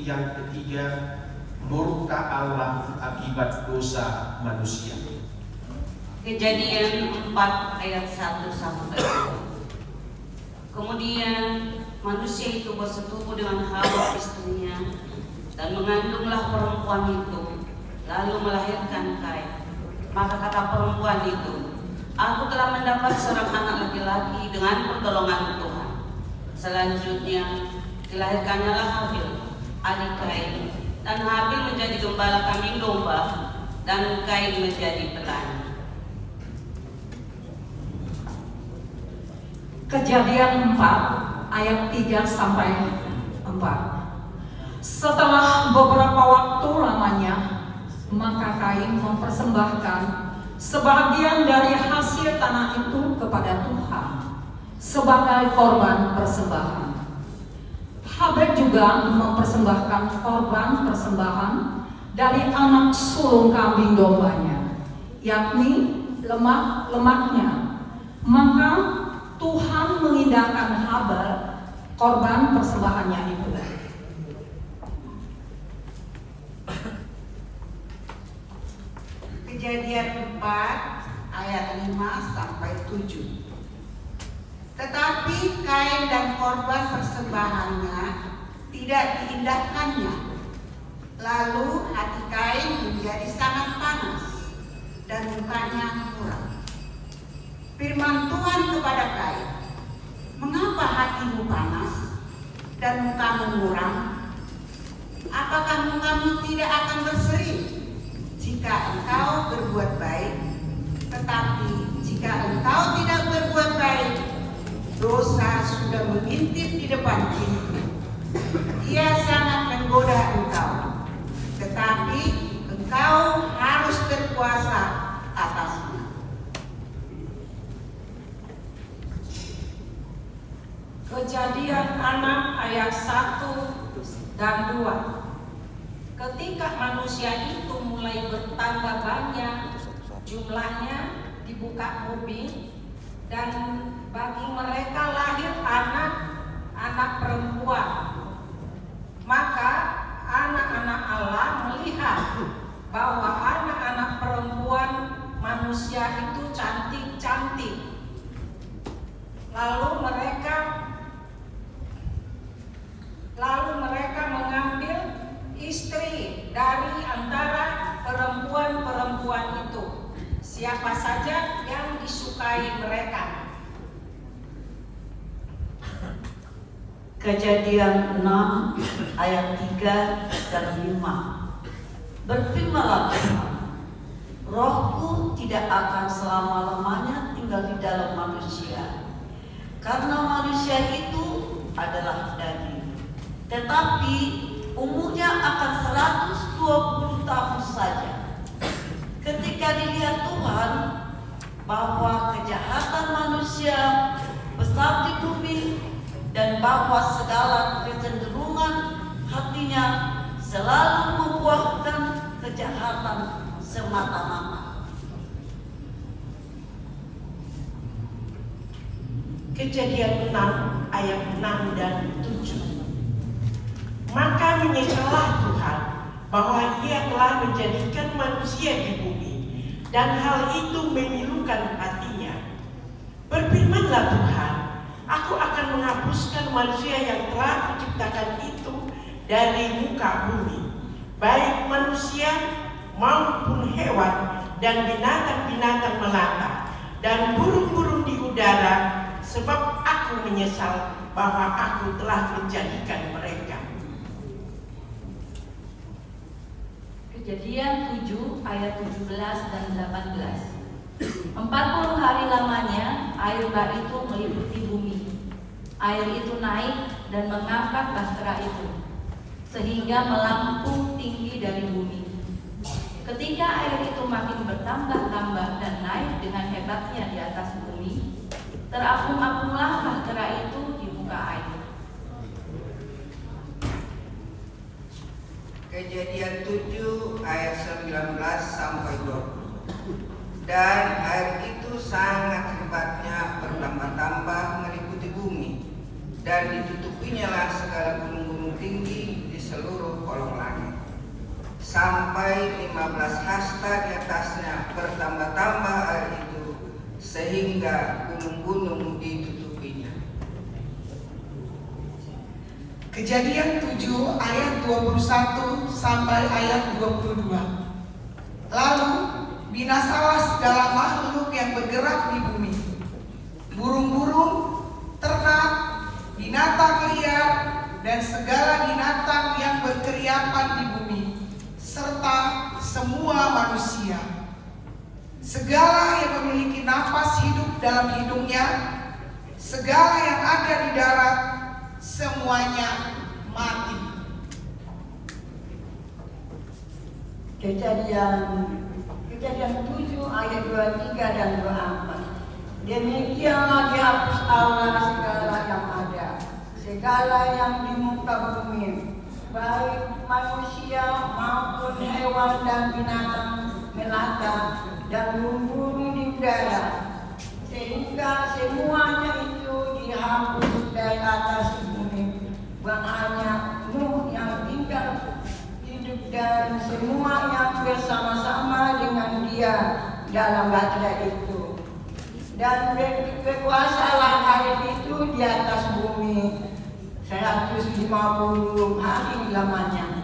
yang ketiga, murka Allah akibat dosa manusia. Kejadian 4 ayat 1 sampai 2. Kemudian manusia itu bersetubuh dengan Hawa istrinya dan mengandunglah perempuan itu, lalu melahirkan Kain. Maka kata perempuan itu, aku telah mendapat seorang anak laki-laki dengan pertolongan Tuhan. Selanjutnya dilahirkannya Habil, adik Kain, dan Habil menjadi gembala kambing domba dan Kain menjadi petani. Kejadian 4 ayat 3 sampai 4. Setelah beberapa waktu lamanya, maka Kain mempersembahkan sebagian dari hasil tanah itu kepada Tuhan sebagai korban persembahan. Habil juga mempersembahkan korban persembahan dari anak sulung kambing dombanya, yakni lemaknya. Maka Tuhan mengindahkan Habil korban persembahannya itu. Kejadian 4 ayat 5 sampai 7. Tetapi Kain dan korban persembahannya tidak diindahkannya. Lalu hati Kain menjadi sangat panas dan mukanya muram. Firman Tuhan kepada Kain, mengapa hatimu panas dan mukamu muram? Apakah mukamu tidak akan berseri jika engkau berbuat baik? Tetapi jika engkau tidak berbuat baik, dosa sudah mengintip di depan pintu. Ia sangat menggoda engkau, tetapi engkau harus berkuasa atasnya. Kejadian 6 ayat 1 dan 2. Ketika manusia itu mulai bertambah banyak jumlahnya di muka bumi, dan bagi mereka lahir anak-anak perempuan, maka anak-anak Allah melihat bahwa anak-anak perempuan manusia itu cantik-cantik. Lalu mereka mengambil istri dari antara perempuan-perempuan itu, siapa saja yang disukai mereka. Kejadian 6 ayat 3 dan 5. Berfirmanlah Tuhan, Rohku tidak akan selama-lamanya tinggal di dalam manusia, karena manusia itu adalah daging, tetapi umurnya akan 120 tahun saja. Ketika dilihat Tuhan bahwa kejahatan manusia besar di bumi, dan bahwa segala kecenderungan hatinya selalu membuahkan kejahatan semata-mata. Kejadian 6 ayat 6 dan 7. Maka menyesallah Tuhan bahwa Ia telah menjadikan manusia di bumi, dan hal itu memilukan hatinya. Berfirmanlah Tuhan, Aku akan menghapuskan manusia yang telah kuciptakan itu dari muka bumi, baik manusia maupun hewan dan binatang-binatang melata dan burung-burung di udara, sebab aku menyesal bahwa aku telah menjadikan mereka. Kejadian 7 ayat 17 dan 18. 40 hari lamanya air bah itu meliputi bumi. Air itu naik dan mengangkat bahtera itu, sehingga melampung tinggi dari bumi. Ketika air itu makin bertambah-tambah dan naik dengan hebatnya di atas bumi, terapung-apunglah bahtera itu di muka air. Kejadian 7 ayat 19 sampai 20. Dan air itu sangat hebatnya bertambah-tambah meliputi bumi, dan ditutupinya lah segala gunung-gunung tinggi di seluruh sampai 15 hasta di atasnya bertambah-tambah air itu sehingga gunung-gunung ditutupinya. Kejadian 7 ayat 21 sampai ayat 22. Lalu binasalah segala makhluk yang bergerak di bumi, burung-burung, ternak, binatang liar, dan segala binatang yang berkeriapan di bumi, serta semua manusia. Segala yang memiliki napas hidup dalam hidungnya, segala yang ada di darat, semuanya mati. Kejadian 7 ayat 23 dan 24. Demikianlah dihapus Allah segala yang ada, segala yang di muka bumi, baik manusia maupun hewan dan binatang melata dan burung di udara, sehingga semuanya itu dihapus dari atas bumi, bukan hanya Nuh yang tinggal hidup dan semua yang bersama-sama dengan dia dalam bahtera itu. Dan berkuasalah air itu di atas bumi 150 hari lamanya.